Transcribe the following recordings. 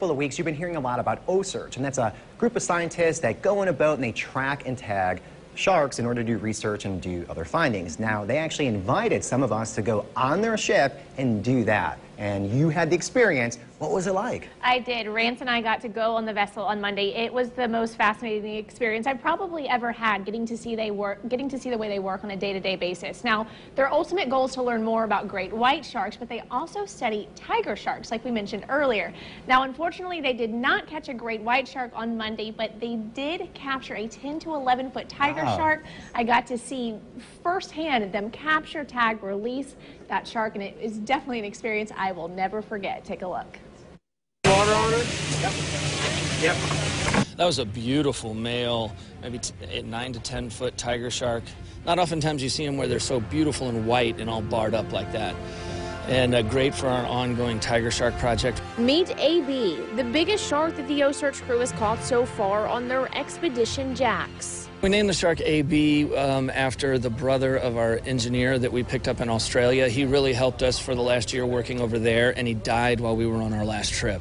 Couple of weeks, you've been hearing a lot about OCEARCH, and that's a group of scientists that go in a boat and they track and tag sharks in order to do research and do other findings. Now, they actually invited some of us to go on their ship and do that. And you had the experience. What was it like? I did. Rance and I got to go on the vessel on Monday. It was the most fascinating experience I've probably ever had, getting to see the way they work on a day-to-day basis. Now, their ultimate goal is to learn more about great white sharks, but they also study tiger sharks, like we mentioned earlier. Now, unfortunately, they did not catch a great white shark on Monday, but they did capture a 10 to 11-foot tiger shark. I got to see firsthand them capture, tag, release that shark, and it is definitely an experience I will never forget. Take a look. Water on it? Yep. That was a beautiful male, maybe 9 to 10 foot tiger shark. Not oftentimes you see them where they're so beautiful and white and all barred up like that. And great for our ongoing tiger shark project. Meet AB, the biggest shark that the OCEARCH crew has caught so far on their Expedition Jacks. We named the shark AB after the brother of our engineer that we picked up in Australia. He really helped us for the last year working over there, and he died while we were on our last trip.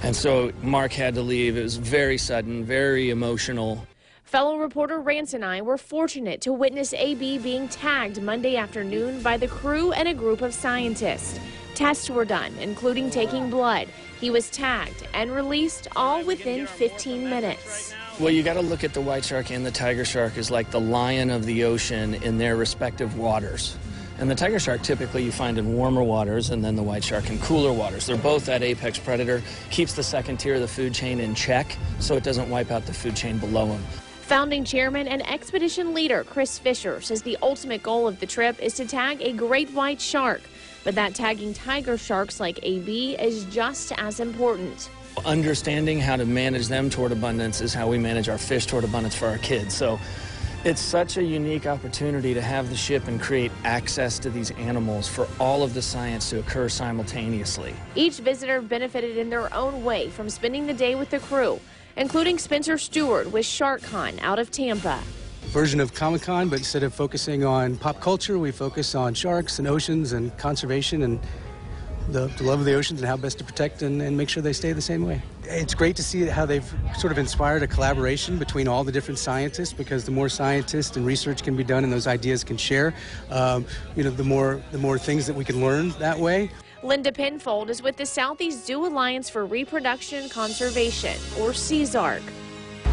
And so Mark had to leave. It was very sudden, very emotional. Fellow reporter Rance and I were fortunate to witness AB being tagged Monday afternoon by the crew and a group of scientists. Tests were done, including taking blood. He was tagged and released all within 15 minutes. Well, you got to look at the white shark and the tiger shark as like the lion of the ocean in their respective waters. And the tiger shark typically you find in warmer waters, and then the white shark in cooler waters. They're both that apex predator, keeps the second tier of the food chain in check so it doesn't wipe out the food chain below them. Founding chairman and expedition leader Chris Fisher says the ultimate goal of the trip is to tag a great white shark, but that tagging tiger sharks like AB is just as important. Understanding how to manage them toward abundance is how we manage our fish toward abundance for our kids. So it's such a unique opportunity to have the ship and create access to these animals for all of the science to occur simultaneously. Each visitor benefited in their own way from spending the day with the crew, including Spencer Stewart with SharkCon out of Tampa. Version of Comic-Con, but instead of focusing on pop culture, we focus on sharks and oceans and conservation and the love of the oceans and how best to protect and make sure they stay the same way. It's great to see how they've sort of inspired a collaboration between all the different scientists, because the more scientists and research can be done and those ideas can share, the more things that we can learn that way. Linda Penfold is with the Southeast Zoo Alliance for Reproduction and Conservation, or OCEARCH.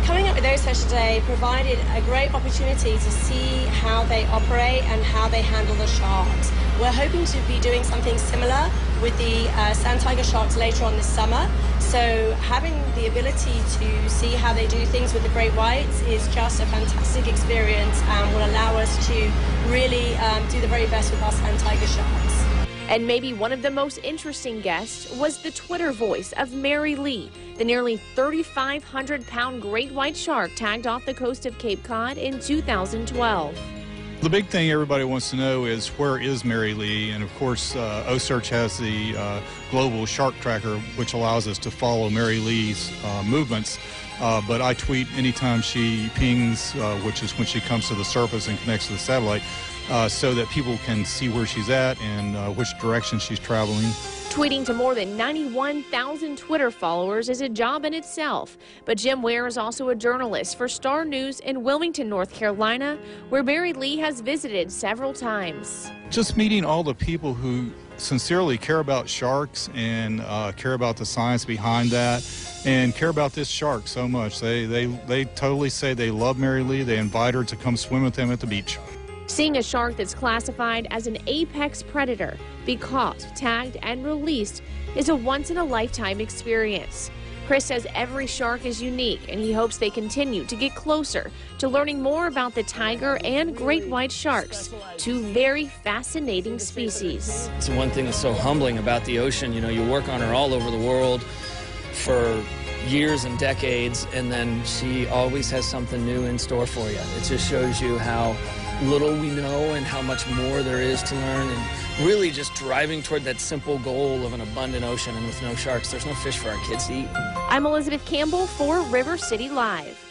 Coming up with OCEARCH today provided a great opportunity to see how they operate and how they handle the sharks. We're hoping to be doing something similar with the sand tiger sharks later on this summer. So having the ability to see how they do things with the great whites is just a fantastic experience and will allow us to really do the very best with our sand tiger sharks. And maybe one of the most interesting guests was the Twitter voice of Mary Lee, the nearly 3,500-pound great white shark tagged off the coast of Cape Cod in 2012. The big thing everybody wants to know is, where is Mary Lee? And of course, OCEARCH has the global shark tracker, which allows us to follow Mary Lee's movements. But I tweet anytime she pings, which is when she comes to the surface and connects to the satellite, so that people can see where she's at and which direction she's traveling. Tweeting to more than 91,000 Twitter followers is a job in itself. But Jim Ware is also a journalist for Star News in Wilmington, North Carolina, where Mary Lee has visited several times. Just meeting all the people who sincerely care about sharks and care about the science behind that and care about this shark so much. They totally say they love Mary Lee. They invite her to come swim with them at the beach. Seeing a shark that's classified as an apex predator be caught, tagged, and released is a once-in-a-lifetime experience. Chris says every shark is unique, and he hopes they continue to get closer to learning more about the tiger and great white sharks, two very fascinating species. It's one thing that's so humbling about the ocean. You know, you work on her all over the world for years and decades, and then she always has something new in store for you. It just shows you how little we know and how much more there is to learn, and really just driving toward that simple goal of an abundant ocean. And with no sharks, there's no fish for our kids to eat. I'm Elizabeth Campbell for River City Live.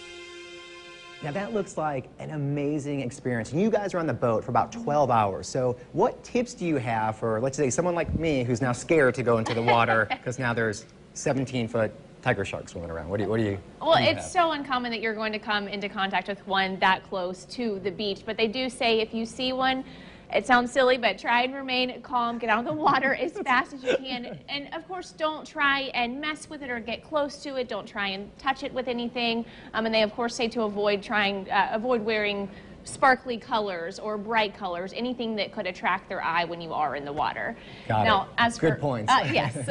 Now that looks like an amazing experience. You guys are on the boat for about 12 hours. So what tips do you have for, let's say, someone like me who's now scared to go into the water because now there's 17-foot tiger shark swimming around. What do you Well, what do you it's have? so uncommon that you're going to come into contact with one that close to the beach. But they do say if you see one, it sounds silly, but try and remain calm. Get out of the water as fast as you can. And, of course, don't try and mess with it or get close to it. Don't try and touch it with anything. And they, of course, say to avoid wearing sparkly colors or bright colors, anything that could attract their eye when you are in the water. Got now, it. As Good for, points. Yes.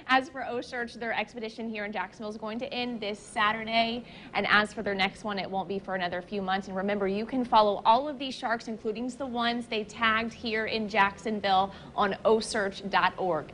As for OCEARCH, their expedition here in Jacksonville is going to end this Saturday. And as for their next one, it won't be for another few months. And remember, you can follow all of these sharks, including the ones they tagged here in Jacksonville, on OCEARCH.org.